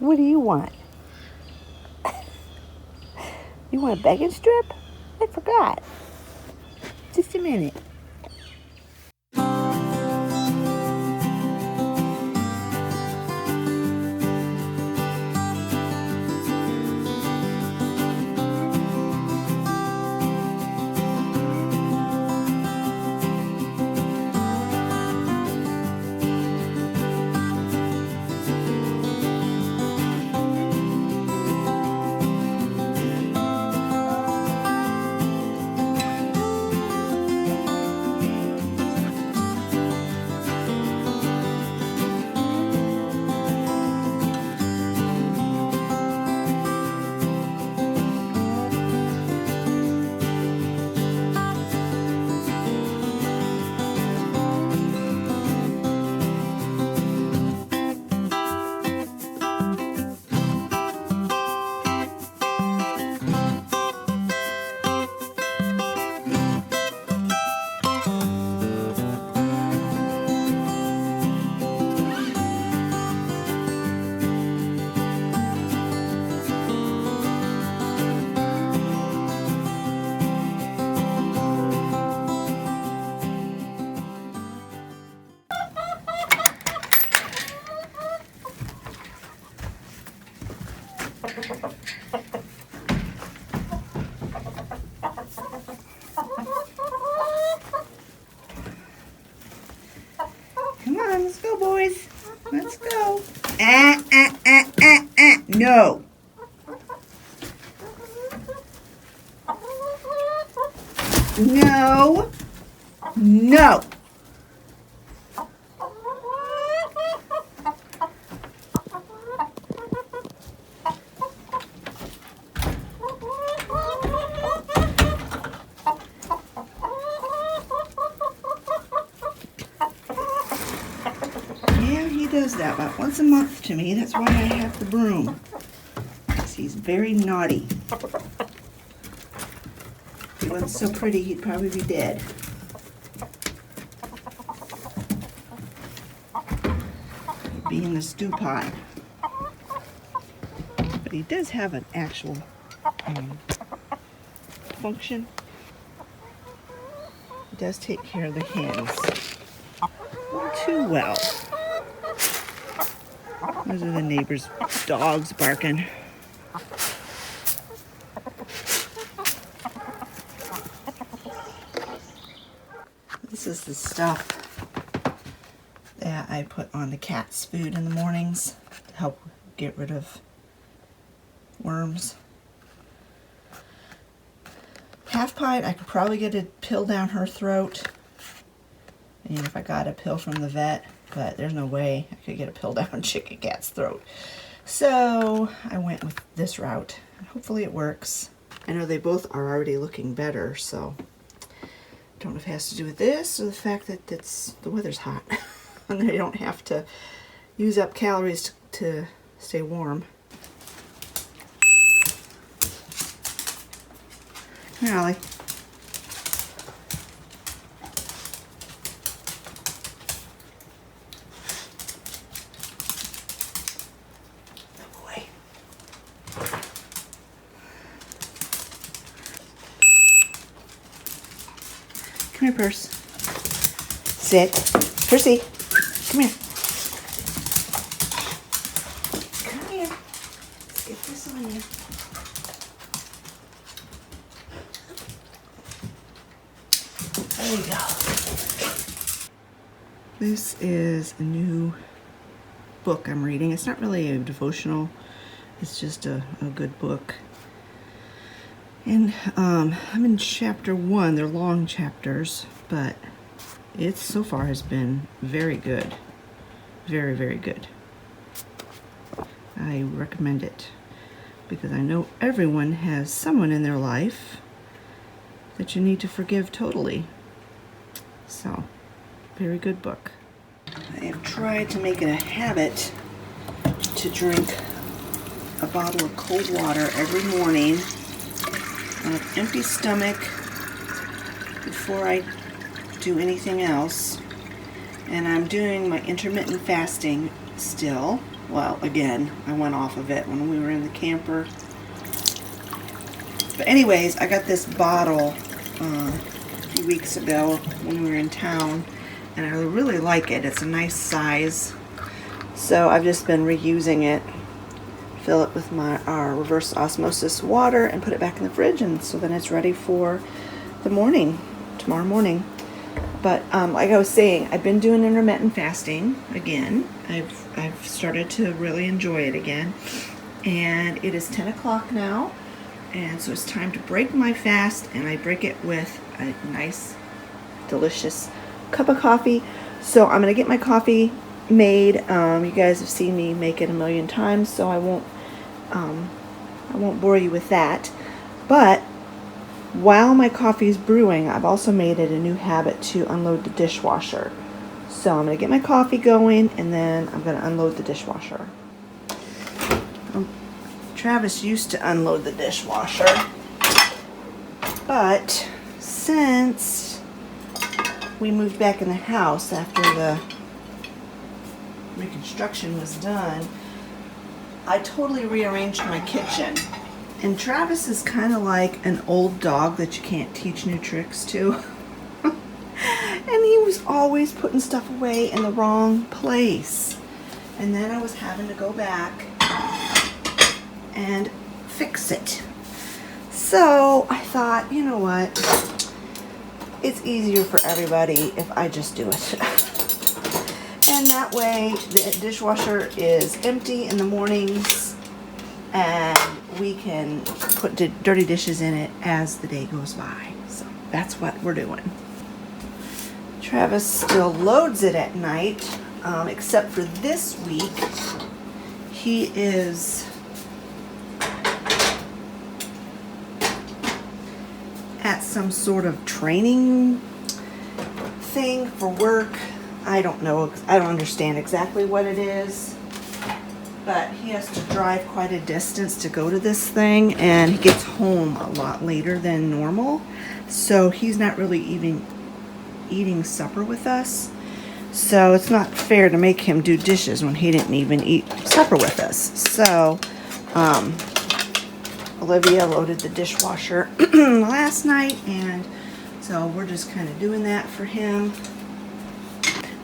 What do you want? You want a bacon strip? I forgot. Just a minute. Come on, let's go, boys. Let's go. No. No. No. Yeah, he does that about once a month to me. That's why I have the broom. Because he's very naughty. If he wasn't so pretty, he'd probably be dead. He'd be in the stew pot. But he does have an actual function. He does take care of the hens. Not too well. Those are the neighbors' dogs barking. This is the stuff that I put on the cat's food in the mornings to help get rid of worms. Half pint, I could probably get a pill down her throat. And if I got a pill from the vet, but there's no way I could get a pill down Chicken Cat's throat. So I went with this route. Hopefully it works. I know they both are already looking better, so I don't know if it has to do with this or the fact that the weather's hot and they don't have to use up calories to stay warm. Come here, Ollie. Come here, Purse. Sit. Percy, come here. Come here. Let's get this on you. There we go. This is a new book I'm reading. It's not really a devotional. It's just a good book. And I'm in chapter 1. They're long chapters, but it so far has been very good. Very, very good. I recommend it because I know everyone has someone in their life that you need to forgive totally. So, very good book. I have tried to make it a habit to drink a bottle of cold water every morning on an empty stomach before I do anything else. And I'm doing my intermittent fasting still. Well, again, I went off of it when we were in the camper. But anyways, I got this bottle a few weeks ago when we were in town, and I really like it. It's a nice size. So I've just been reusing it. Fill it with our reverse osmosis water and put it back in the fridge, and so then it's ready for the morning, tomorrow morning. But like I was saying, I've been doing intermittent fasting again. I've started to really enjoy it again, and it is 10 o'clock now, and so it's time to break my fast, and I break it with a nice, delicious cup of coffee. So I'm gonna get my coffee made. You guys have seen me make it a million times, so I won't bore you with that. But while my coffee is brewing, I've also made it a new habit to unload the dishwasher. So I'm going to get my coffee going, and then I'm going to unload the dishwasher. Travis used to unload the dishwasher, but since we moved back in the house after the reconstruction was done, I totally rearranged my kitchen. And Travis is kind of like an old dog that you can't teach new tricks to. And he was always putting stuff away in the wrong place. And then I was having to go back and fix it. So I thought, you know what? It's easier for everybody if I just do it. And that way the dishwasher is empty in the mornings, and we can put dirty dishes in it as the day goes by. So that's what we're doing. Travis still loads it at night, except for this week. He is at some sort of training thing for work. I don't know. I don't understand exactly what it is. But he has to drive quite a distance to go to this thing, and he gets home a lot later than normal. So he's not really even eating supper with us. So it's not fair to make him do dishes when he didn't even eat supper with us. So Olivia loaded the dishwasher last night, and so we're just kind of doing that for him.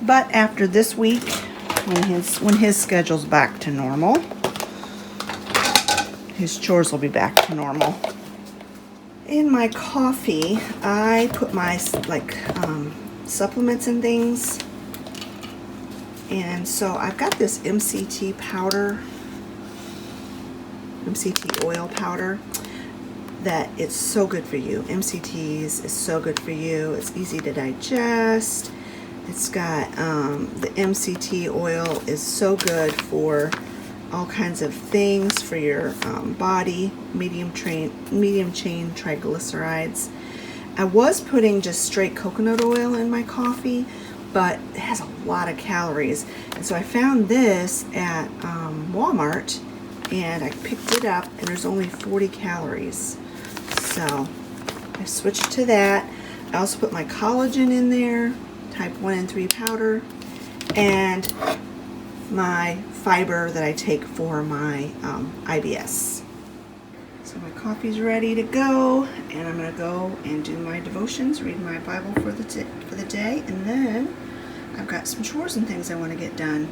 But after this week, when his schedule's back to normal, his chores will be back to normal. In my coffee, I put my supplements and things, and so I've got this MCT oil powder that it's so good for you. MCTs is so good for you. It's easy to digest. It's got the MCT oil is so good for all kinds of things for your body, medium chain triglycerides. I was putting just straight coconut oil in my coffee, but it has a lot of calories. And so I found this at Walmart, and I picked it up, and there's only 40 calories. So I switched to that. I also put my collagen in there, type 1 and 3 powder, and my fiber that I take for my IBS. So my coffee's ready to go, and I'm going to go and do my devotions, read my Bible for the day, and then I've got some chores and things I want to get done.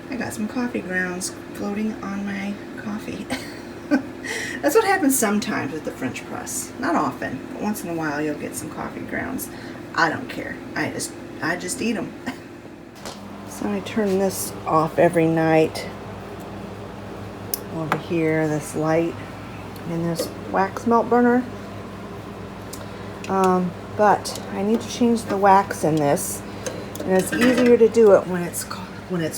I got some coffee grounds floating on my coffee. That's what happens sometimes with the French press. Not often, but once in a while you'll get some coffee grounds. I don't care. I just eat them. So I turn this off every night. Over here, this light and this wax melt burner. But I need to change the wax in this, and it's easier to do it when it's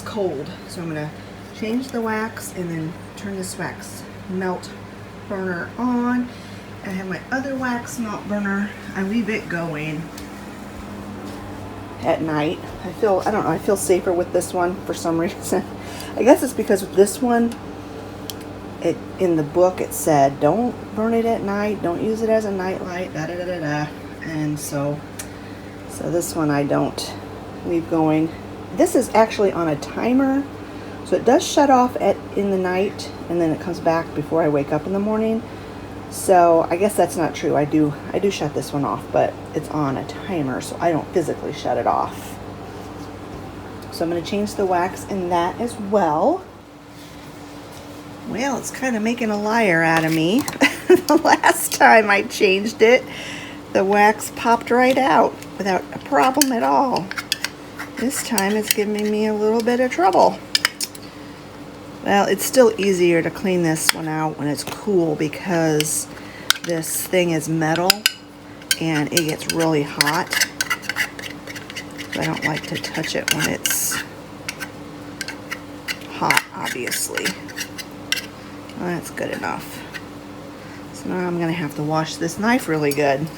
cold. So I'm gonna change the wax and then turn this wax melt burner on. I have my other wax melt burner. I leave it going at night. I feel safer with this one for some reason. I guess it's because with this one, in the book it said don't burn it at night, don't use it as a night light, da da da da da. And so this one I don't leave going. This is actually on a timer, So it does shut off in the night, and then it comes back before I wake up in the morning. So I guess that's not true. I do shut this one off, but it's on a timer, so I don't physically shut it off. So I'm going to change the wax in that as well. Well, it's kind of making a liar out of me. The last time I changed it, the wax popped right out without a problem at all. This time it's giving me a little bit of trouble. Well, it's still easier to clean this one out when it's cool because this thing is metal and it gets really hot. So I don't like to touch it when it's hot, obviously. Well, that's good enough. So now I'm going to have to wash this knife really good.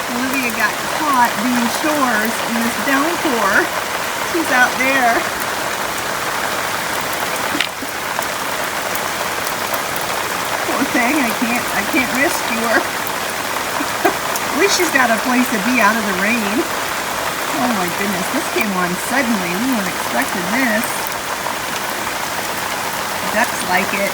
Olivia got caught doing chores in this downpour. She's out there. Poor thing, I can't rescue her. At least she's got a place to be out of the rain. Oh my goodness, this came on suddenly. We weren't expecting this. The ducks like it.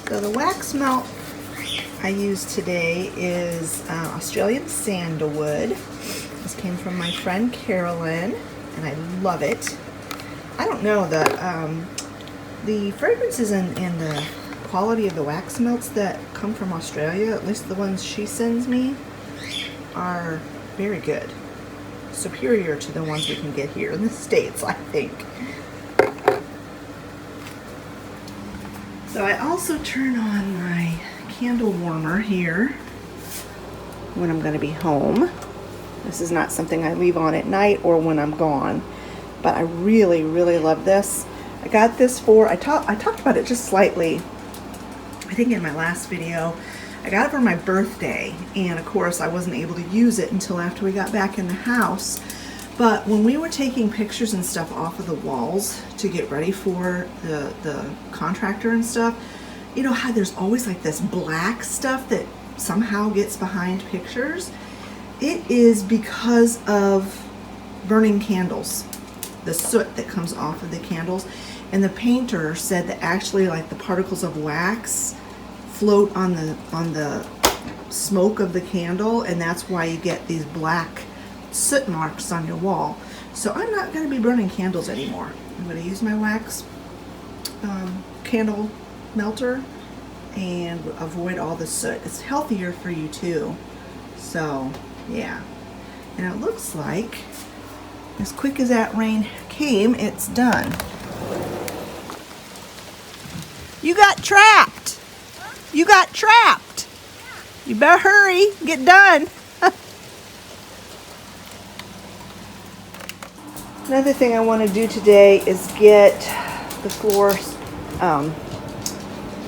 So the wax melt I used today is Australian sandalwood. This came from my friend Carolyn, and I love it. I don't know, the fragrances and the quality of the wax melts that come from Australia, at least the ones she sends me, are very good. Superior to the ones we can get here in the States, I think. So I also turn on my candle warmer here when I'm going to be home. This is not something I leave on at night or when I'm gone, but I really, really love this. I got this for, I talked about it just slightly, I think in my last video. I got it for my birthday, and of course I wasn't able to use it until after we got back in the house. But when we were taking pictures and stuff off of the walls to get ready for the contractor and stuff, you know how there's always like this black stuff that somehow gets behind pictures? It is because of burning candles, the soot that comes off of the candles. And the painter said that actually like the particles of wax float on the smoke of the candle, and that's why you get these black soot marks on your wall. So I'm not going to be burning candles anymore. I'm going to use my wax candle melter and avoid all the soot. It's healthier for you too. So yeah, and it looks like as quick as that rain came, it's done. You got trapped. You got trapped. You better hurry, get done. Another thing I want to do today is get the floors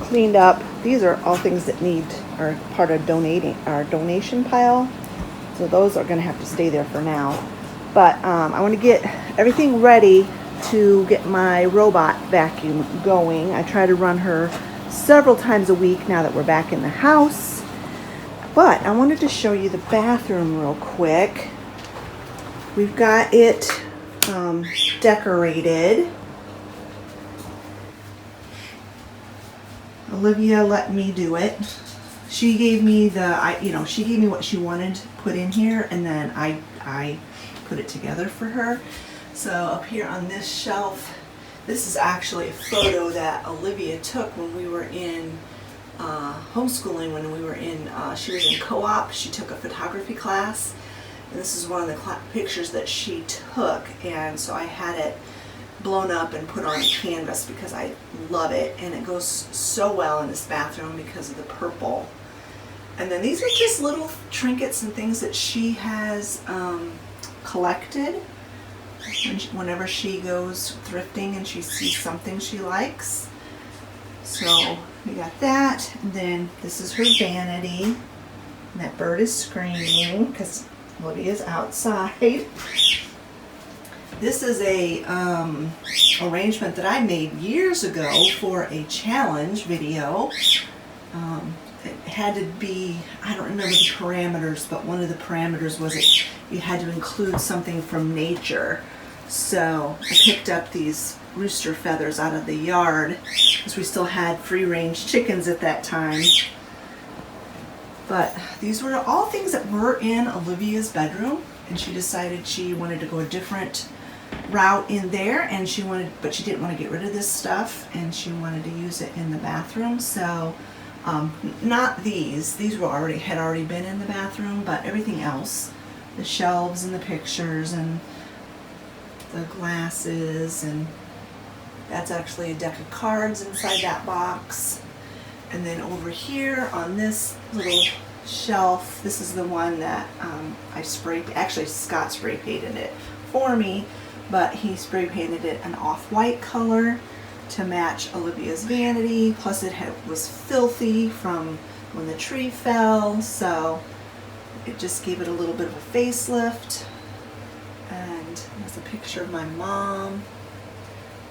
cleaned up. These are all things that are part of our donation pile. So those are going to have to stay there for now. But I want to get everything ready to get my robot vacuum going. I try to run her several times a week now that we're back in the house. But I wanted to show you the bathroom real quick. We've got it decorated. Olivia let me do it. She gave me she gave me what she wanted put in here, and then I put it together for her. So up here on this shelf, This is actually a photo that Olivia took when we were in homeschooling, when we were in, she was in co-op. She took a photography class, and this is one of the pictures that she took, and so I had it blown up and put on a canvas because I love it, and it goes so well in this bathroom because of the purple. And then these are just little trinkets and things that she has collected whenever she goes thrifting and she sees something she likes. So we got that, and then this is her vanity. And that bird is screaming because Olivia's outside. This is a arrangement that I made years ago for a challenge video. It had to be, I don't remember the parameters, but one of the parameters was that you had to include something from nature. So I picked up these rooster feathers out of the yard because we still had free-range chickens at that time. But these were all things that were in Olivia's bedroom, and she decided she wanted to go a different route in there, and but she didn't want to get rid of this stuff, and she wanted to use it in the bathroom. So not these had already been in the bathroom, but everything else, the shelves and the pictures and the glasses, and that's actually a deck of cards inside that box. And then over here on this little shelf, this is the one that actually Scott spray painted it for me, but he spray painted it an off-white color to match Olivia's vanity, plus it was filthy from when the tree fell, so it just gave it a little bit of a facelift. And there's a picture of my mom.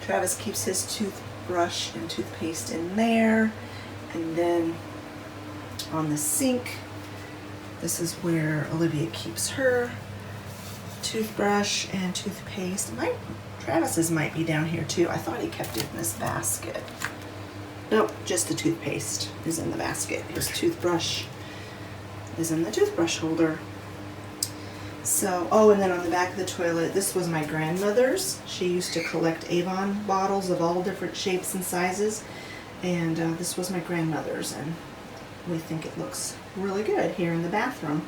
Travis keeps his toothbrush and toothpaste in there. And then on the sink, this is where Olivia keeps her toothbrush and toothpaste. Travis's might be down here too. I thought he kept it in this basket. Nope, just the toothpaste is in the basket. His toothbrush is in the toothbrush holder. So, oh, and then on the back of the toilet, this was my grandmother's. She used to collect Avon bottles of all different shapes and sizes. And this was my grandmother's, and we think it looks really good here in the bathroom.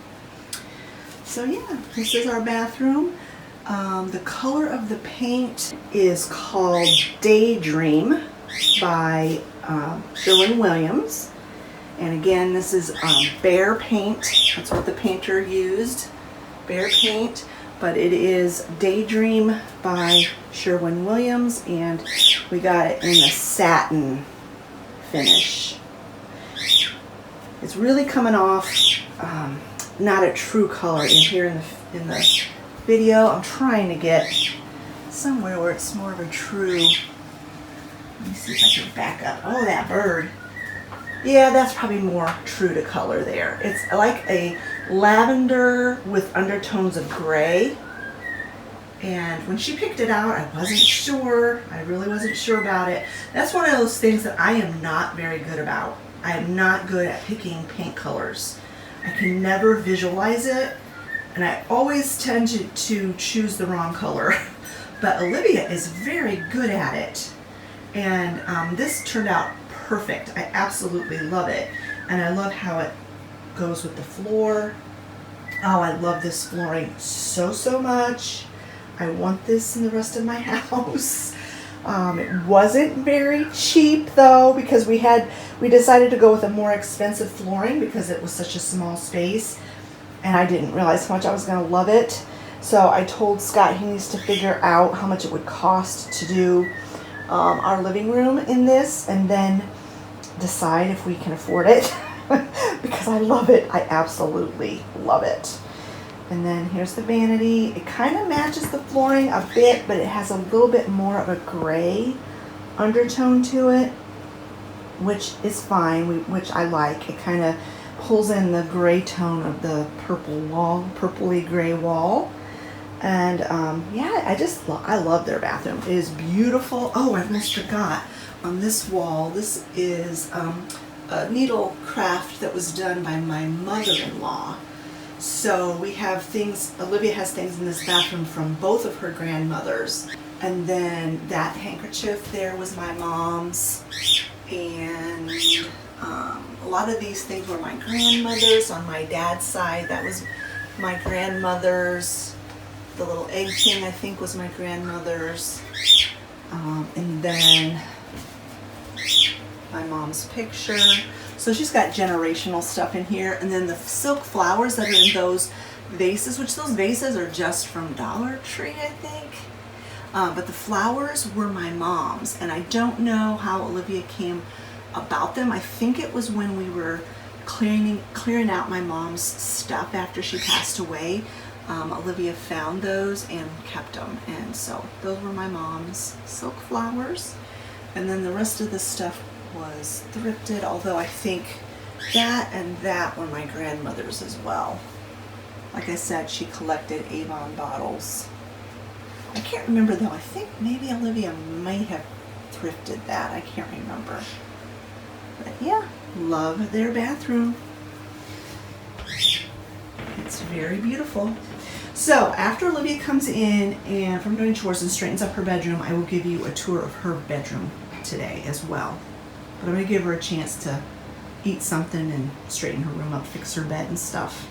So yeah, this is our bathroom. The color of the paint is called Daydream by Sherwin-Williams. And again, this is Behr paint. That's what the painter used, Behr paint. But it is Daydream by Sherwin-Williams, and we got it in a satin finish. It's really coming off not a true color in here in the video. I'm trying to get somewhere where it's more of a true. Let me see if I can back up. Oh, that bird. Yeah, that's probably more true to color there. It's like a lavender with undertones of gray. And when she picked it out, I wasn't sure. I really wasn't sure about it. That's one of those things that I am not very good about. I am not good at picking paint colors. I can never visualize it, and I always tend to choose the wrong color. But Olivia is very good at it. And this turned out perfect. I absolutely love it. And I love how it goes with the floor. Oh, I love this flooring so much. I want this in the rest of my house. It wasn't very cheap though, because we decided to go with a more expensive flooring because it was such a small space, and I didn't realize how much I was going to love it. So I told Scott he needs to figure out how much it would cost to do our living room in this, and then decide if we can afford it because I love it. I absolutely love it. And then here's the vanity. It kind of matches the flooring a bit, but it has a little bit more of a gray undertone to it, which is fine, which I like. It kind of pulls in the gray tone of the purple wall, purpley gray wall. And yeah, I love their bathroom. It is beautiful. Oh, I almost forgot. On this wall, this is a needle craft that was done by my mother-in-law. So we have things, Olivia has things in this bathroom from both of her grandmothers. And then that handkerchief there was my mom's. And a lot of these things were my grandmother's on my dad's side. That was my grandmother's. The little egg thing I think was my grandmother's. And then my mom's picture. So she's got generational stuff in here. And then the silk flowers that are in those vases, which those vases are just from Dollar Tree, I think. But the flowers were my mom's, and I don't know how Olivia came about them. I think it was when we were clearing out my mom's stuff after she passed away. Olivia found those and kept them, and so those were my mom's silk flowers. And then the rest of the stuff was thrifted, although I think that and that were my grandmother's as well. Like I said, she collected Avon bottles. I can't remember though. I think maybe Olivia might have thrifted that. I can't remember. But yeah, love their bathroom. It's very beautiful. So after Olivia comes in and from doing chores and straightens up her bedroom, I will give you a tour of her bedroom today as well. But I'm going to give her a chance to eat something and straighten her room up, fix her bed and stuff.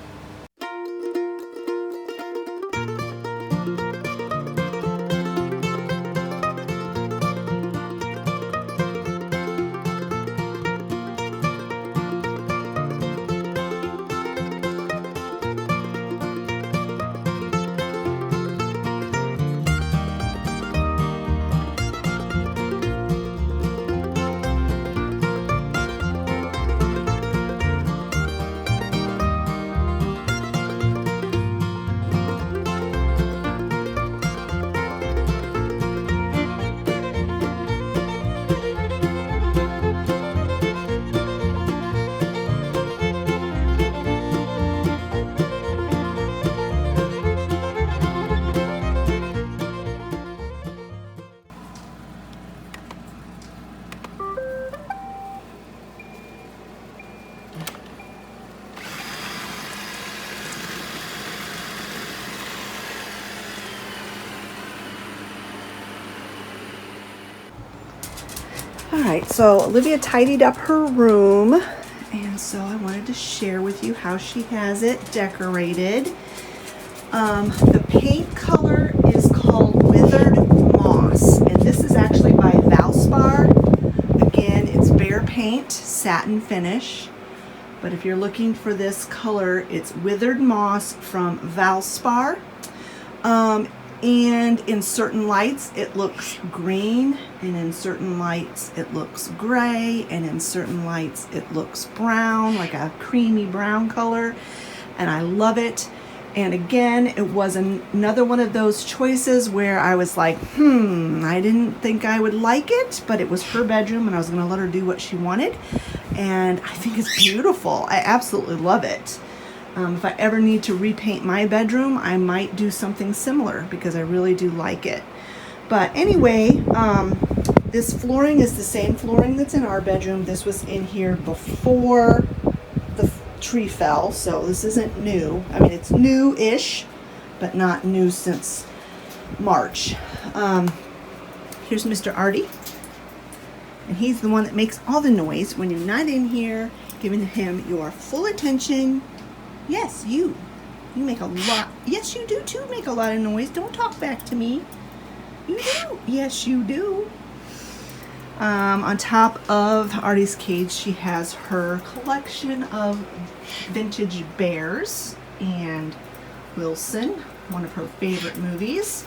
Alright, so Olivia tidied up her room, and so I wanted to share with you how she has it decorated. The paint color is called Withered Moss, and this is actually by Valspar. Again, it's Behr paint, satin finish, but if you're looking for this color, it's Withered Moss from Valspar. And in certain lights it looks green, and in certain lights it looks gray, and in certain lights it looks brown, like a creamy brown color, and I love it. And again, it was another one of those choices where I was like, I didn't think I would like it, but it was her bedroom and I was going to let her do what she wanted, and I think it's beautiful. I absolutely love it. If I ever need to repaint my bedroom, I might do something similar because I really do like it. But anyway, this flooring is the same flooring that's in our bedroom. This was in here before the tree fell, so this isn't new. I mean, it's new-ish, but not new since March. Here's Mr. Artie, and he's the one that makes all the noise when you're not in here, giving him your full attention. Yes, you make a lot. Yes, you do too make a lot of noise. Don't talk back to me. You do. Yes, you do. On top of Artie's cage, she has her collection of vintage bears and Wilson, one of her favorite movies,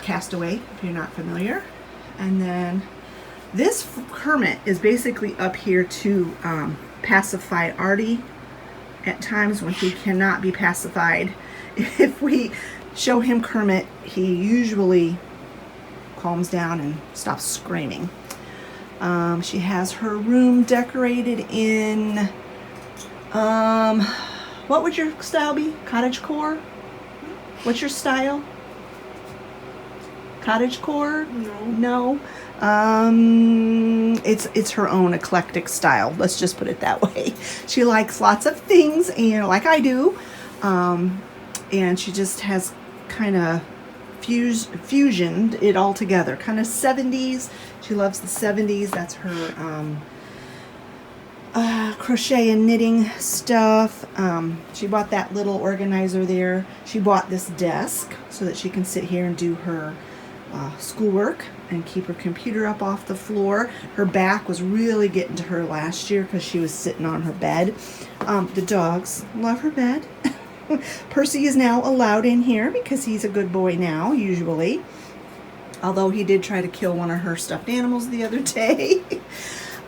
Castaway, if you're not familiar. And then this Kermit is basically up here to pacify Artie at times when he cannot be pacified. If we show him Kermit, he usually calms down and stops screaming. She has her room decorated in, what would your style be? Cottagecore? What's your style? Cottagecore? No. It's her own eclectic style. Let's just put it that way. She likes lots of things, and like I do, and she just has kind of fusioned it all together. Kind of 70s. She loves the 70s. That's her crochet and knitting stuff. She bought that little organizer there. She bought this desk so that she can sit here and do her schoolwork and keep her computer up off the floor. Her back was really getting to her last year because she was sitting on her bed. The dogs love her bed. Percy is now allowed in here because he's a good boy now, usually. Although he did try to kill one of her stuffed animals the other day.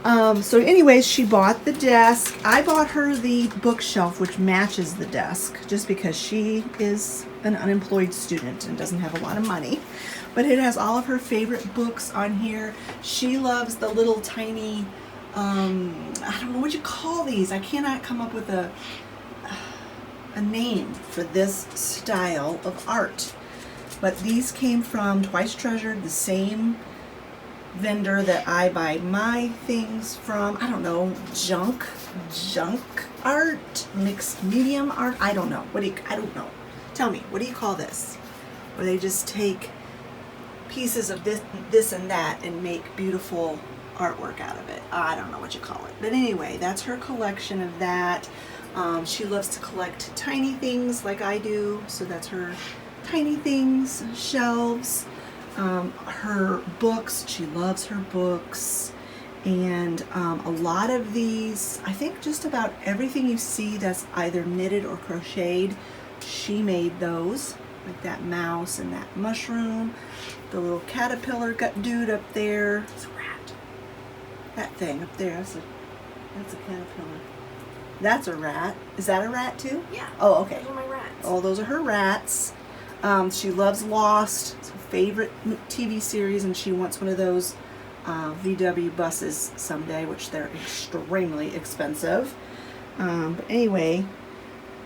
So anyways, she bought the desk. I bought her the bookshelf, which matches the desk, just because she is an unemployed student and doesn't have a lot of money. But it has all of her favorite books on here. She loves the little tiny, I don't know what you call these. I cannot come up with a name for this style of art. But these came from Twice Treasured, the same vendor that I buy my things from. I don't know, junk art, mixed medium art. I don't know. I don't know. Tell me, what do you call this? Where they just take pieces of this and that and make beautiful artwork out of it. I don't know what you call it. But anyway, that's her collection of that. She loves to collect tiny things like I do, so that's her tiny things shelves. Her books, she loves her books, and a lot of these, I think just about everything you see that's either knitted or crocheted, she made those, like that mouse and that mushroom, the little caterpillar dude up there. It's a rat. That thing up there, that's a caterpillar. That's a rat. Is that a rat too? Yeah. Oh, okay. Those are my rats. Oh, those are her rats. She loves Lost. It's her favorite TV series, and she wants one of those VW buses someday, which they're extremely expensive. But anyway,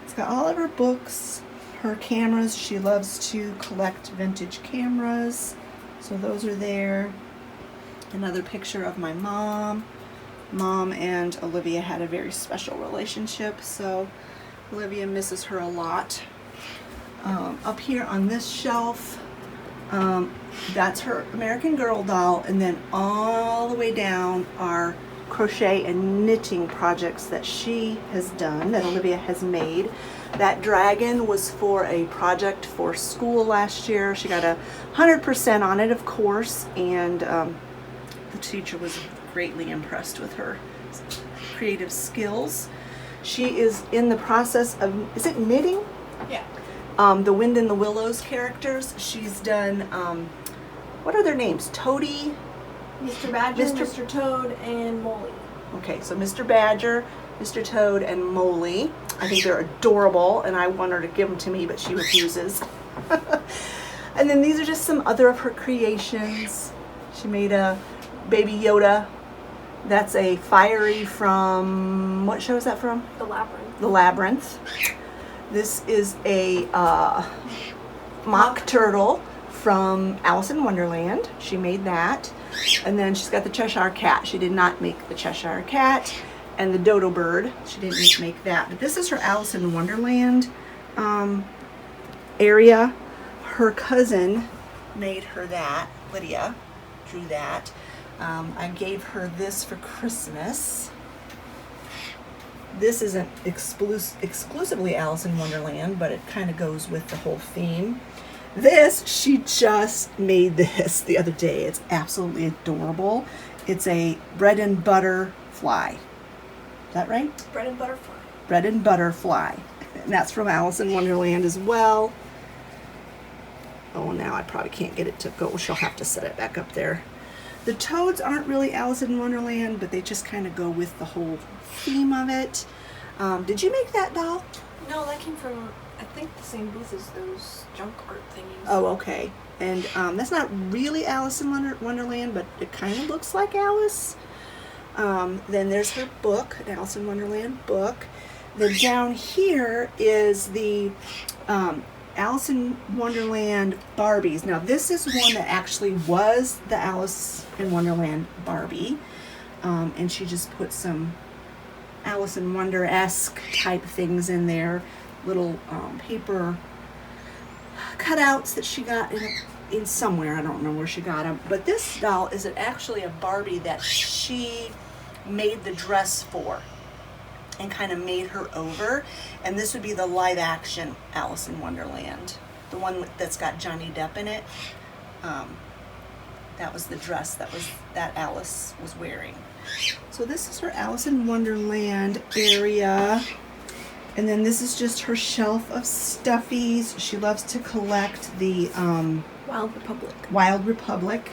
it's got all of her books, her cameras. She loves to collect vintage cameras, so those are there. Another picture of my mom. Mom and Olivia had a very special relationship, so Olivia misses her a lot. Up here on this shelf, that's her American Girl doll, and then all the way down are crochet and knitting projects that she has done, that Olivia has made. That dragon was for a project for school last year. She got 100% on it, of course, and the teacher was greatly impressed with her creative skills. She is in the process of, is it knitting? Yeah. The Wind in the Willows characters. She's done, what are their names? Toady? Mr. Badger, Mr. Toad, and Molly. Okay, so Mr. Badger, Mr. Toad, and Molly. I think they're adorable, and I want her to give them to me, but she refuses. And then these are just some other of her creations. She made a Baby Yoda. That's a Fiery from, what show is that from? The Labyrinth. The Labyrinth. This is a mock turtle from Alice in Wonderland. She made that. And then she's got the Cheshire Cat. She did not make the Cheshire Cat. And the Dodo Bird. She didn't make that. But this is her Alice in Wonderland area. Her cousin made her that. Lydia drew that. I gave her this for Christmas. This isn't exclusively Alice in Wonderland, but it kind of goes with the whole theme. This, she just made this the other day. It's absolutely adorable. It's a bread and butter fly. Is that right? Bread and butter fly. Bread and butter fly. And that's from Alice in Wonderland as well. Oh, now I probably can't get it to go. She'll have to set it back up there. The toads aren't really Alice in Wonderland, but they just kind of go with the whole theme of it. Did you make that doll? No, that came from, I think, the same booth as those junk art thingies. Oh, okay. And that's not really Alice in Wonderland, but it kind of looks like Alice. Then there's her book, an Alice in Wonderland book. Then down here is the Alice in Wonderland Barbies. Now this is one that actually was the Alice in Wonderland Barbie. And she just put some Alice in Wonder-esque type things in there. Little paper cutouts that she got in somewhere. I don't know where she got them. But this doll is actually a Barbie that she made the dress for and kind of made her over. And this would be the live action Alice in Wonderland, the one that's got Johnny Depp in it. That was the dress that Alice was wearing. So this is her Alice in Wonderland area. And then this is just her shelf of stuffies. She loves to collect the Wild Republic. Wild Republic.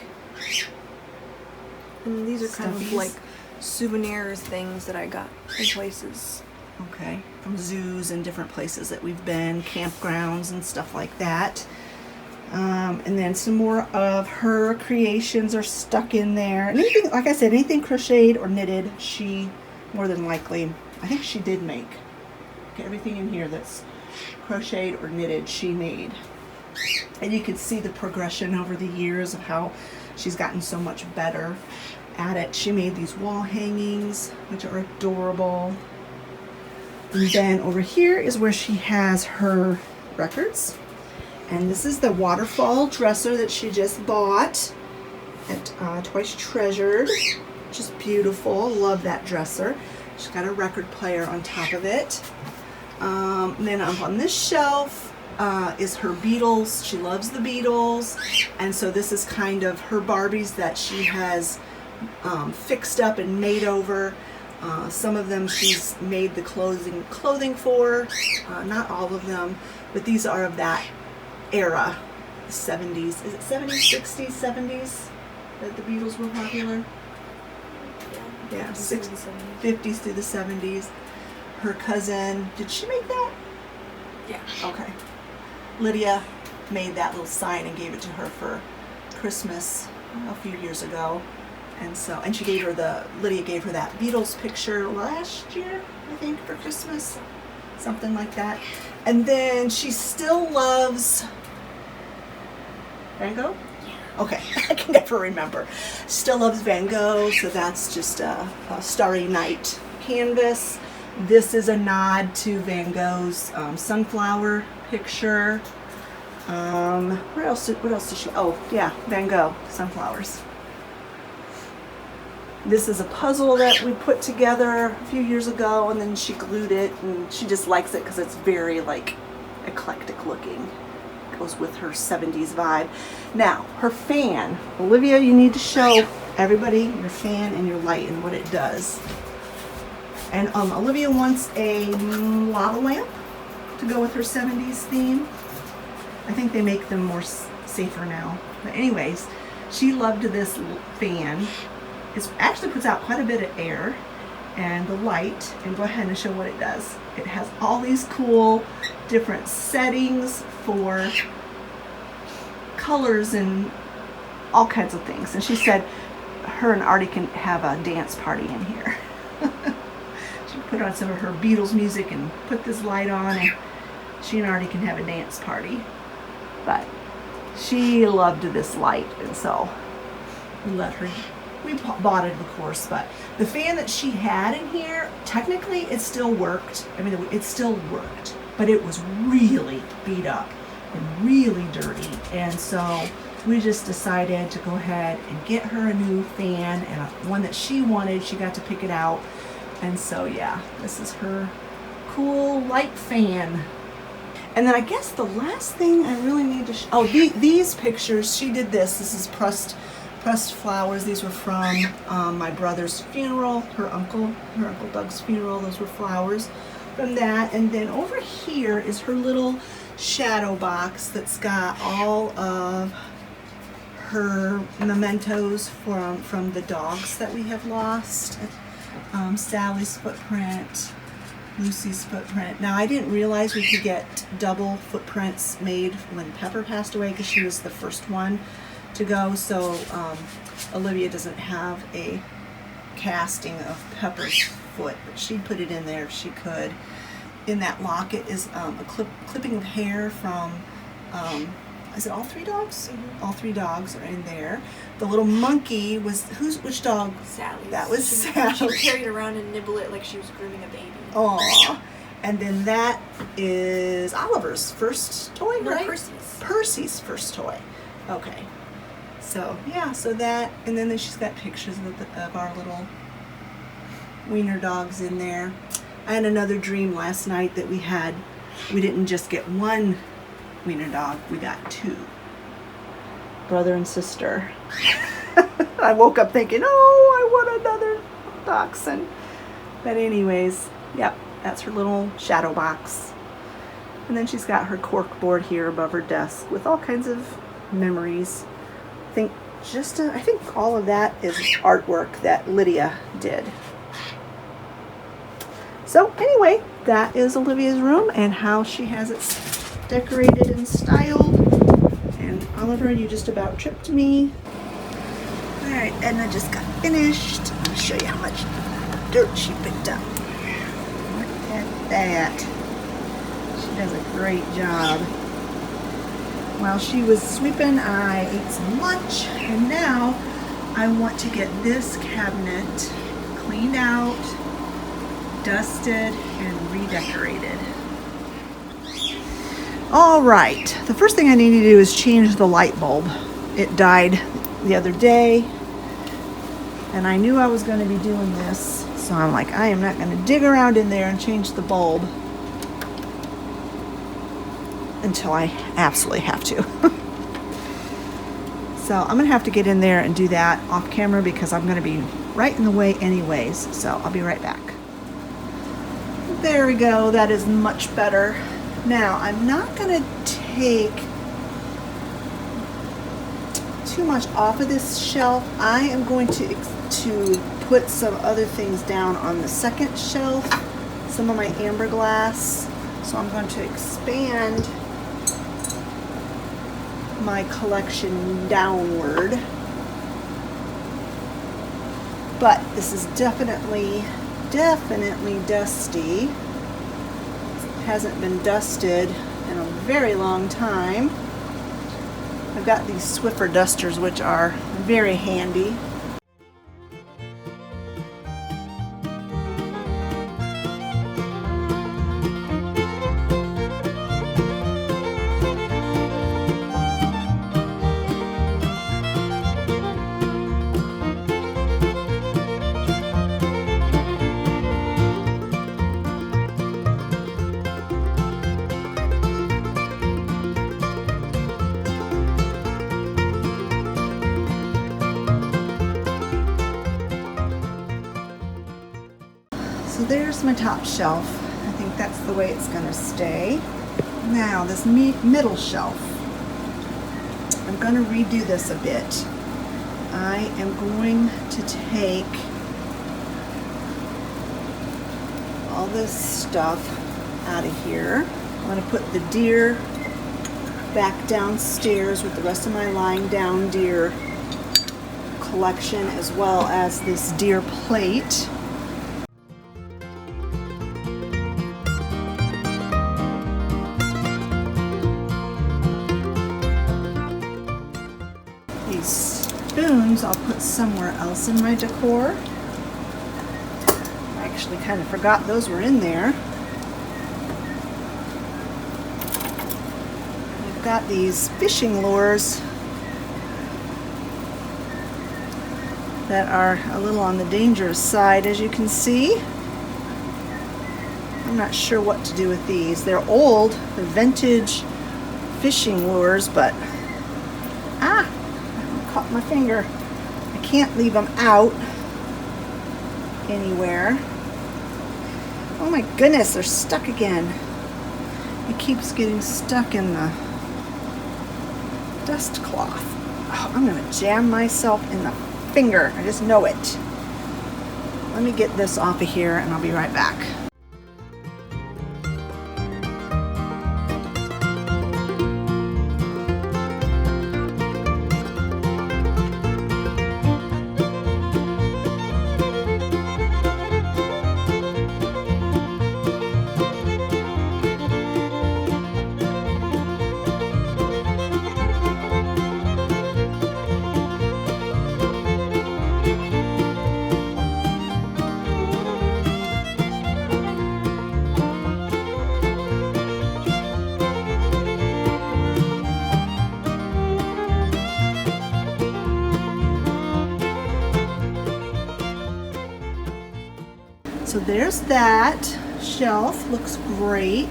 And these are kind of Stuffies. like souvenirs things that I got in places. Okay, from zoos and different places that we've been, campgrounds and stuff like that. And then some more of her creations are stuck in there. And anything, like I said, anything crocheted or knitted, she more than likely, I think she did make. Okay, everything in here that's crocheted or knitted, she made. And you can see the progression over the years of how she's gotten so much better at it. She made these wall hangings, which are adorable. And then over here is where she has her records. And this is the waterfall dresser that she just bought at Twice Treasured. Just beautiful. Love that dresser. She's got a record player on top of it. And then up on this shelf is her Beatles. She loves the Beatles. And so this is kind of her Barbies that she has fixed up and made over. Some of them she's made the clothing for. Not all of them, but these are of that era, the 70s. Is it 70s, 60s, 70s that the Beatles were popular? Yeah, 60s, 50s through the 70s. Her cousin, did she make that? Yeah. Okay. Lydia made that little sign and gave it to her for Christmas a few years ago. And she gave her Lydia gave her that Beatles picture last year, I think, for Christmas. Something like that. And then she still loves Van Gogh? Yeah. Okay, I can never remember. Still loves Van Gogh, so that's just a Starry Night canvas. This is a nod to Van Gogh's sunflower picture. What else did she? Oh, yeah, Van Gogh, sunflowers. This is a puzzle that we put together a few years ago, and then she glued it, and she just likes it because it's very like eclectic looking. Goes with her 70s vibe. Now, her fan. Olivia, you need to show everybody your fan and your light and what it does. And Olivia wants a lava lamp to go with her 70s theme. I think they make them more safer now. But anyways, she loved this fan. It actually puts out quite a bit of air, and the light, and go ahead and show what it does. It has all these cool different settings for colors and all kinds of things. And she said her and Artie can have a dance party in here. She put on some of her Beatles music and put this light on, and she and Artie can have a dance party. But she loved this light, and so we let her. We bought it, of course, but the fan that she had in here, technically it still worked. I mean, it still worked, but it was really beat up and really dirty. And so we just decided to go ahead and get her a new fan, and one that she wanted. She got to pick it out. And so, yeah, this is her cool light fan. And then I guess the last thing I really need to these pictures, she did this. This is pressed flowers. These were from my brother's funeral, her uncle Doug's funeral. Those were flowers from that. And then over here is her little shadow box that's got all of her mementos from the dogs that we have lost. Sally's footprint, Lucy's footprint. Now, I didn't realize we could get double footprints made when Pepper passed away, because she was the first one to go. So Olivia doesn't have a casting of Pepper's foot, but she put it in there if she could. In that locket is a clipping of hair from is it all three dogs? Mm-hmm. All three dogs are in there. The little monkey was which dog? Sally's. That was Sally. She carried it around and nibble it like she was grooming a baby. Aww. And then that is Oliver's first toy, No, right? Percy's. Percy's first toy. Okay. So, yeah, so that, and then she's got pictures of our little wiener dogs in there. I had another dream last night that we didn't just get one wiener dog, we got two. Brother and sister. I woke up thinking, oh, I want another dachshund. But anyways, yep, that's her little shadow box. And then she's got her cork board here above her desk with all kinds of memories. I think all of that is artwork that Lydia did. So anyway, that is Olivia's room and how she has it decorated and styled. And Oliver, you just about tripped me. All right, Edna just got finished. I'll show you how much dirt she picked up. Look at that. She does a great job. While she was sweeping, I ate some lunch, and now I want to get this cabinet cleaned out, dusted, and redecorated. All right, the first thing I need to do is change the light bulb. It died the other day, and I knew I was going to be doing this, so I'm like, I am not going to dig around in there and change the bulb until I absolutely have to. So I'm going to have to get in there and do that off camera because I'm going to be right in the way anyways, so I'll be right back. There we go, that is much better. Now, I'm not going to take too much off of this shelf. I am going to put some other things down on the second shelf, some of my amber glass. So I'm going to expand my collection downward. But this is definitely dusty. Hasn't been dusted in a very long time. I've got these Swiffer dusters, which are very handy. So there's my top shelf. I think that's the way it's going to stay. Now this middle shelf, I'm going to redo this a bit. I am going to take all this stuff out of here. I'm going to put the deer back downstairs with the rest of my lying down deer collection, as well as this deer plate. These spoons I'll put somewhere else in my decor. I actually kind of forgot those were in there. I've got these fishing lures that are a little on the dangerous side, as you can see. I'm not sure what to do with these. They're old, they're vintage fishing lures, but I caught my finger. I can't leave them out anywhere. Oh my goodness, they're stuck again. It keeps getting stuck in the dust cloth. Oh, I'm gonna jam myself in the finger. I just know it. Let me get this off of here and I'll be right back. So there's that shelf, looks great.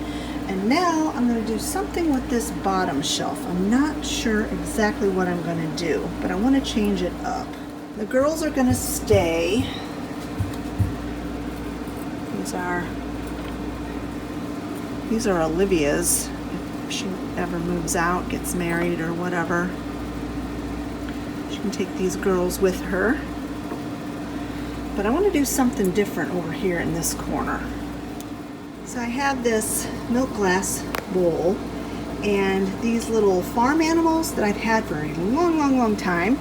And now I'm going to do something with this bottom shelf. I'm not sure exactly what I'm going to do, but I want to change it up. The girls are going to stay. These are Olivia's. If she ever moves out, gets married or whatever, she can take these girls with her. But I want to do something different over here in this corner. So I have this milk glass bowl and these little farm animals that I've had for a long time.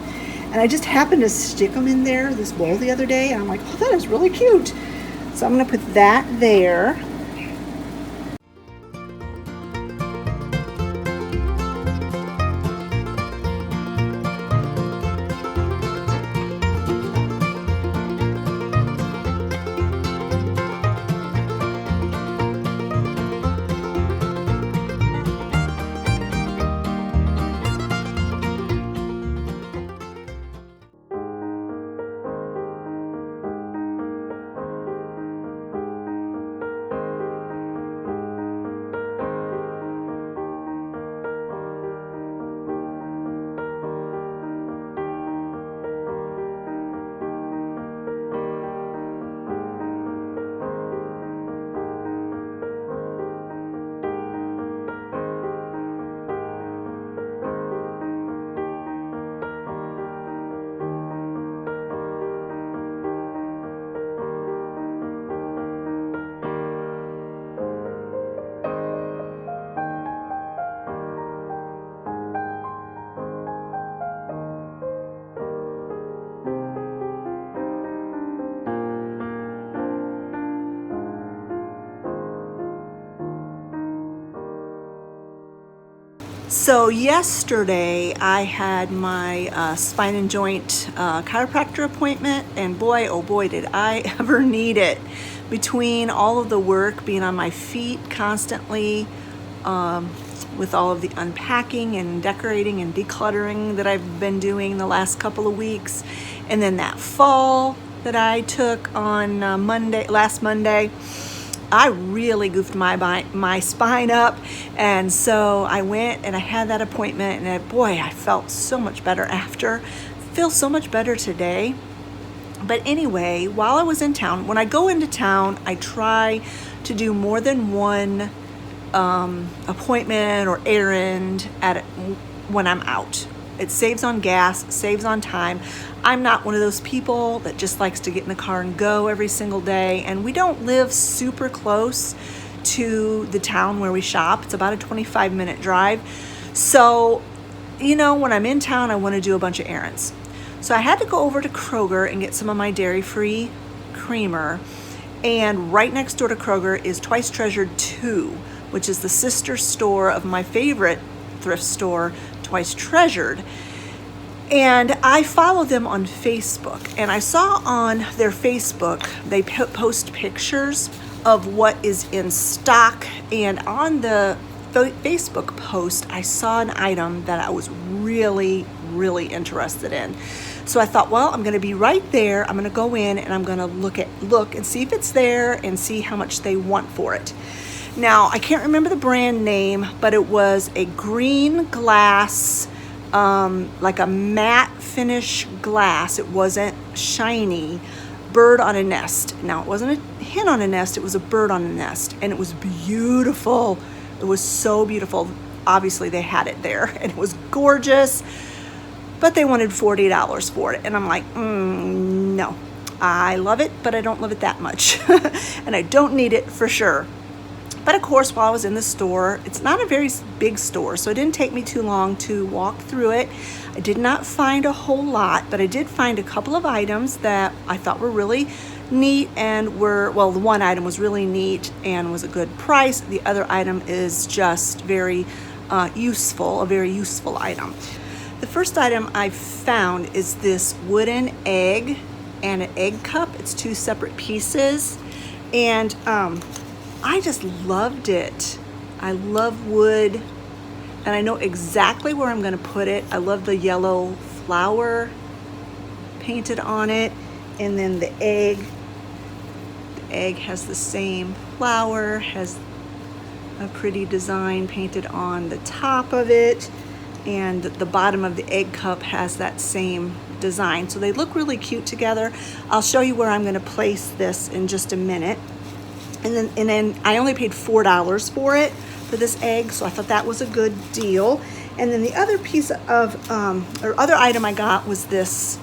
And I just happened to stick them in there, this bowl, the other day. And I'm like, oh, that is really cute. So I'm going to put that there. So yesterday I had my spine and joint chiropractor appointment, and boy, oh boy, did I ever need it. Between all of the work, being on my feet constantly, with all of the unpacking and decorating and decluttering that I've been doing the last couple of weeks, and then that fall that I took on last Monday, I really goofed my spine up, and so I went and I had that appointment, and boy, I felt so much better after. Feel so much better today. But anyway, while I was in town, when I go into town, I try to do more than one appointment or errand when I'm out. It saves on gas, saves on time. I'm not one of those people that just likes to get in the car and go every single day. And we don't live super close to the town where we shop. It's about a 25-minute drive. So, you know, when I'm in town, I want to do a bunch of errands. So I had to go over to Kroger and get some of my dairy-free creamer. And right next door to Kroger is Twice Treasured 2, which is the sister store of my favorite thrift store, Twice Treasured. And I follow them on Facebook, and I saw on their Facebook they post pictures of what is in stock, and on the Facebook post I saw an item that I was really interested in. So I thought, well, I'm going to be right there. I'm going to go in and I'm going to look and see if it's there and see how much they want for it. Now, I can't remember the brand name, but it was a green glass, like a matte finish glass. It wasn't shiny. Bird on a nest. Now, it wasn't a hen on a nest. It was a bird on a nest. And it was beautiful. It was so beautiful. Obviously, they had it there. And it was gorgeous. But they wanted $40 for it. And I'm like, no. I love it, but I don't love it that much. And I don't need it for sure. But of course, while I was in the store, it's not a very big store, so it didn't take me too long to walk through it. I did not find a whole lot, but I did find a couple of items that I thought were really neat and the one item was really neat and was a good price. The other item is just very useful, a very useful item. The first item I found is this wooden egg and an egg cup. It's two separate pieces, and I just loved it. I love wood, and I know exactly where I'm going to put it. I love the yellow flower painted on it, and then the egg egg has the same flower, has a pretty design painted on the top of it, and the bottom of the egg cup has that same design. So they look really cute together. I'll show you where I'm going to place this in just a minute. And then I only paid $4 for it, for this egg, so I thought that was a good deal. And then the other piece of, or other item I got was this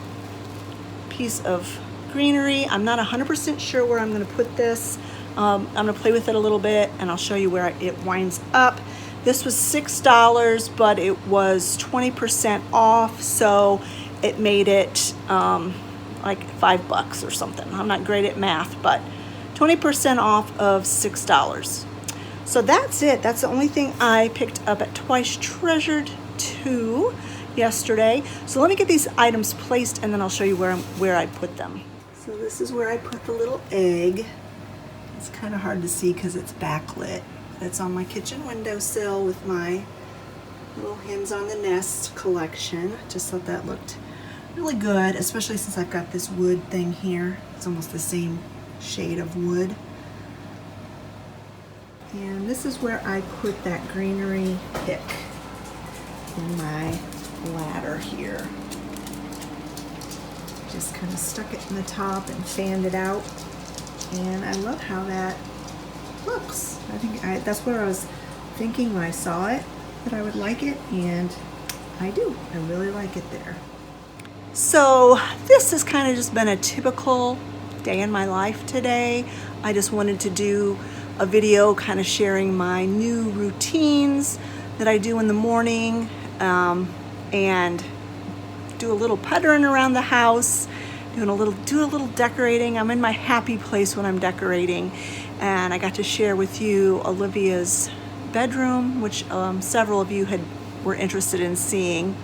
piece of greenery. I'm not 100% sure where I'm gonna put this. I'm gonna play with it a little bit and I'll show you where it winds up. This was $6, but it was 20% off, so it made it like $5 or something. I'm not great at math, but 20% off of $6. So that's it. That's the only thing I picked up at Twice Treasured 2 yesterday. So let me get these items placed and then I'll show you where I put them. So this is where I put the little egg. It's kind of hard to see because it's backlit. It's on my kitchen windowsill with my little Hens on the Nest collection. Just thought that looked really good, especially since I've got this wood thing here. It's almost the same shade of wood. And this is where I put that greenery pick in my ladder here. Just kind of stuck it in the top and fanned it out. And I love how that looks. I think that's what I was thinking when I saw it, that I would like it, and I do. I really like it there. So this has kind of just been a typical day in my life today. I just wanted to do a video kind of sharing my new routines that I do in the morning, and do a little puttering around the house, do a little decorating. I'm in my happy place when I'm decorating, and I got to share with you Olivia's bedroom, which several of you were interested in seeing.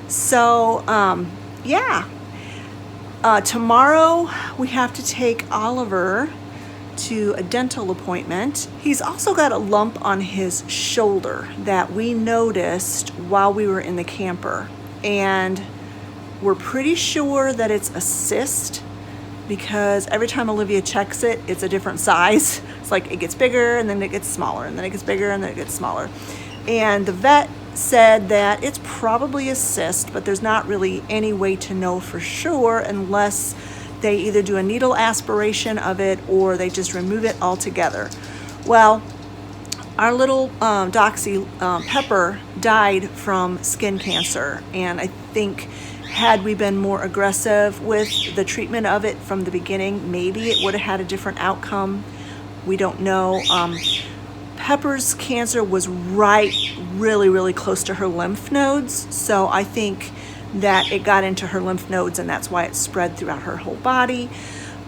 So yeah. Tomorrow we have to take Oliver to a dental appointment. He's also got a lump on his shoulder that we noticed while we were in the camper, and we're pretty sure that it's a cyst because every time Olivia checks it, it's a different size. It's like it gets bigger and then it gets smaller and then it gets bigger and then it gets smaller. And the vet said that it's probably a cyst, but there's not really any way to know for sure unless they either do a needle aspiration of it or they just remove it altogether. Well, our little Doxy Pepper died from skin cancer, and I think had we been more aggressive with the treatment of it from the beginning, maybe it would have had a different outcome. We don't know. Pepper's cancer was really close to her lymph nodes, so I think that it got into her lymph nodes and that's why it spread throughout her whole body.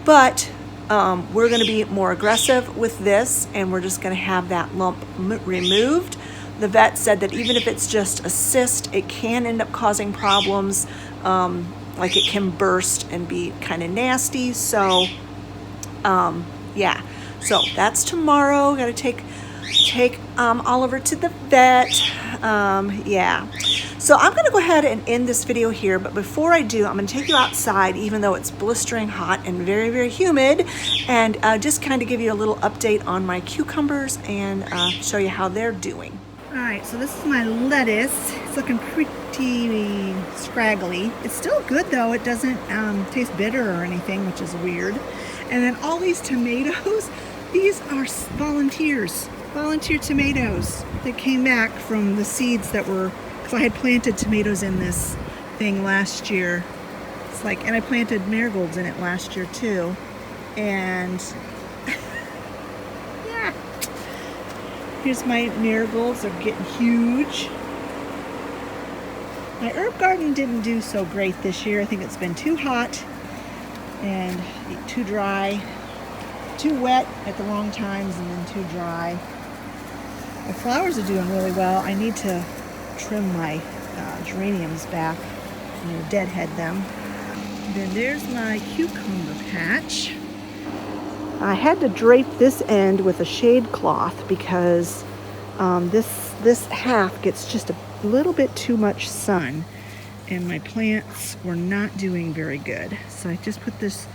But we're going to be more aggressive with this, and we're just going to have that lump removed. The vet said that even if it's just a cyst, it can end up causing problems, like it can burst and be kind of nasty. So yeah, so that's tomorrow. Got to take Oliver to the vet. Yeah, so I'm gonna go ahead and end this video here, but before I do, I'm gonna take you outside, even though it's blistering hot and very humid, and just kind of give you a little update on my cucumbers and show you how they're doing. All right, so this is my lettuce. It's looking pretty scraggly. It's still good though. It doesn't taste bitter or anything, which is weird. And then all these tomatoes, these are volunteer tomatoes that came back from the seeds that were, because I had planted tomatoes in this thing last year. It's like, and I planted marigolds in it last year too. And yeah, here's my marigolds. They're getting huge. My herb garden didn't do so great this year. I think it's been too hot and too dry, too wet at the wrong times, and then too dry. My flowers are doing really well. I need to trim my geraniums back, deadhead them. And then there's my cucumber patch. I had to drape this end with a shade cloth because this half gets just a little bit too much sun, and my plants were not doing very good. So I just put this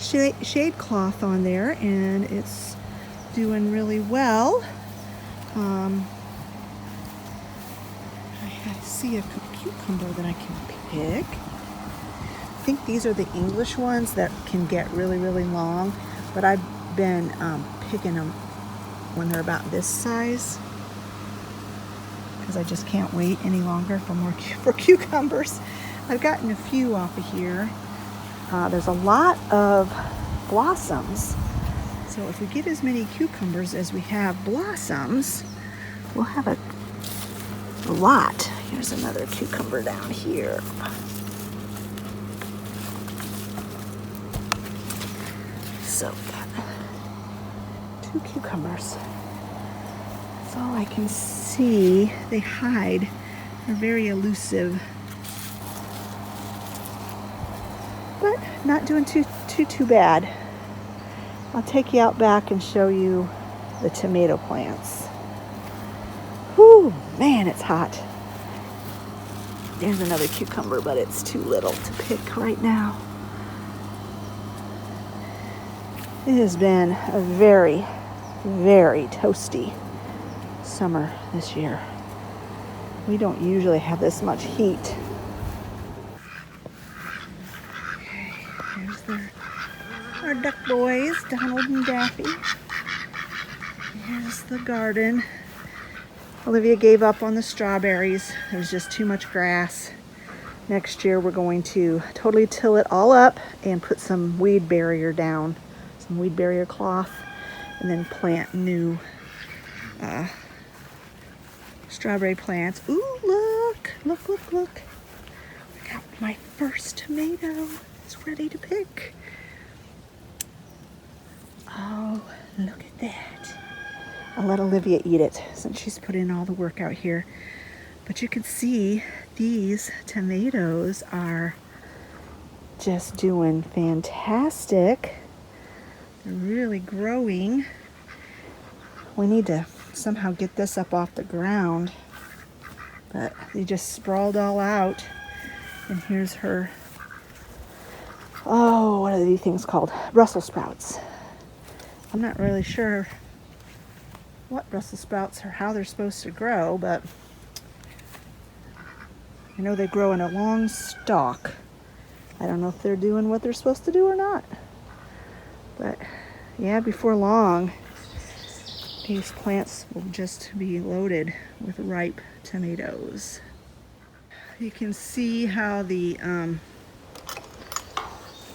shade cloth on there, and it's doing really well. I see a cucumber that I can pick. I think these are the English ones that can get really, really long, but I've been picking them when they're about this size because I just can't wait any longer for cucumbers. I've gotten a few off of here. There's a lot of blossoms, so if we get as many cucumbers as we have blossoms, we'll have a lot. Here's another cucumber down here. So we got 2 cucumbers. That's all I can see. They hide. They're very elusive. But not doing too bad. I'll take you out back and show you the tomato plants. Whew, man, it's hot. There's another cucumber, but it's too little to pick right now. It has been a very, very toasty summer this year. We don't usually have this much heat. Okay, here's our duck boys, Donald and Daffy. Here's the garden. Olivia gave up on the strawberries. There was just too much grass. Next year we're going to totally till it all up and put some weed barrier down, some weed barrier cloth, and then plant new strawberry plants. Ooh, look. I got my first tomato. It's ready to pick. Oh, look at that. I'll let Olivia eat it since she's put in all the work out here. But you can see these tomatoes are just doing fantastic. They're really growing. We need to somehow get this up off the ground. But they just sprawled all out. And here's her, oh, what are these things called? Brussels sprouts. I'm not really sure what Brussels sprouts or how they're supposed to grow, but I know they grow in a long stalk. I don't know if they're doing what they're supposed to do or not. But yeah, before long, these plants will just be loaded with ripe tomatoes. You can see how the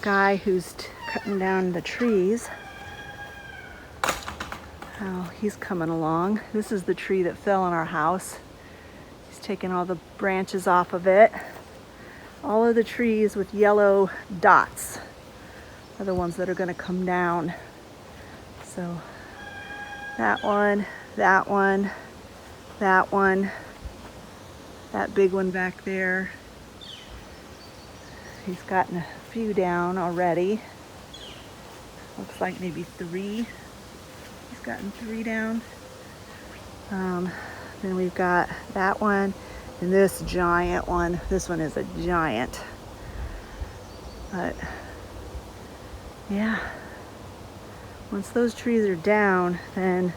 guy who's cutting down the trees, how he's coming along. This is the tree that fell on our house. He's taking all the branches off of it. All of the trees with yellow dots are the ones that are going to come down. So that one, that one, that one, that big one back there. He's gotten a few down already. Looks like maybe 3. He's gotten 3 down. Then we've got that one and this giant one. This one is a giant. But yeah, once those trees are down, then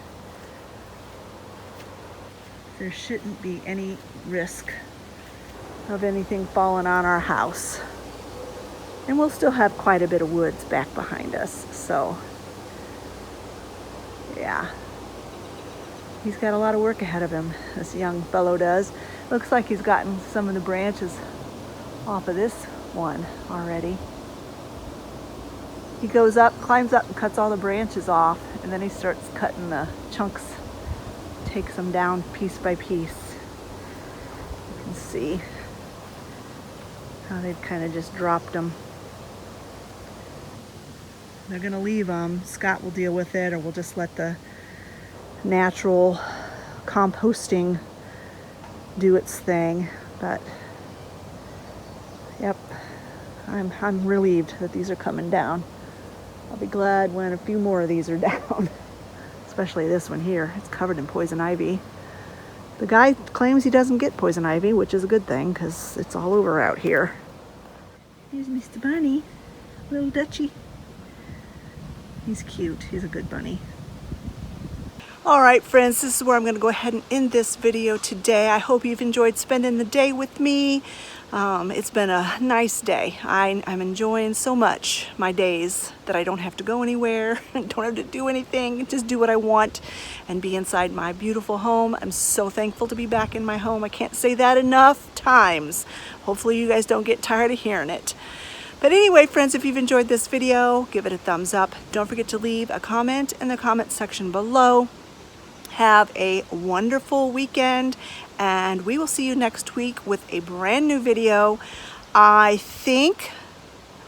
there shouldn't be any risk of anything falling on our house. And we'll still have quite a bit of woods back behind us, so yeah. He's got a lot of work ahead of him, this young fellow does. Looks like he's gotten some of the branches off of this one already. He goes up, climbs up and cuts all the branches off, and then he starts cutting the chunks, takes them down piece by piece. You can see how they've kind of just dropped them. They're gonna leave them. Scott will deal with it, or we'll just let the natural composting do its thing. But yep, I'm relieved that these are coming down. I'll be glad when a few more of these are down. Especially this one here. It's covered in poison ivy. The guy claims he doesn't get poison ivy, which is a good thing because it's all over out here. Here's Mr. Bunny, little Dutchie. He's cute. He's a good bunny. All right, friends, this is where I'm going to go ahead and end this video today. I hope you've enjoyed spending the day with me. It's been a nice day. I'm enjoying so much my days that I don't have to go anywhere, don't have to do anything, just do what I want and be inside my beautiful home. I'm so thankful to be back in my home. I can't say that enough times. Hopefully you guys don't get tired of hearing it. But anyway, friends, if you've enjoyed this video, give it a thumbs up. Don't forget to leave a comment in the comment section below. Have a wonderful weekend, and we will see you next week with a brand new video. I think,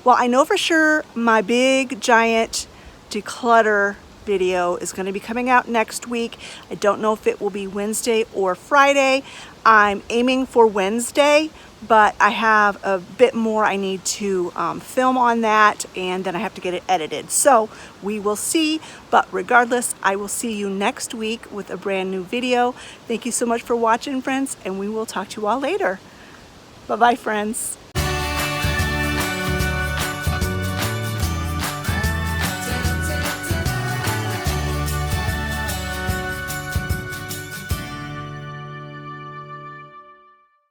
well, I know for sure my big giant declutter video is going to be coming out next week. I don't know if it will be Wednesday or Friday. I'm aiming for Wednesday, but I have a bit more I need to film on that, and then I have to get it edited. So we will see, but regardless, I will see you next week with a brand new video. Thank you so much for watching, friends, and we will talk to you all later. Bye-bye, friends.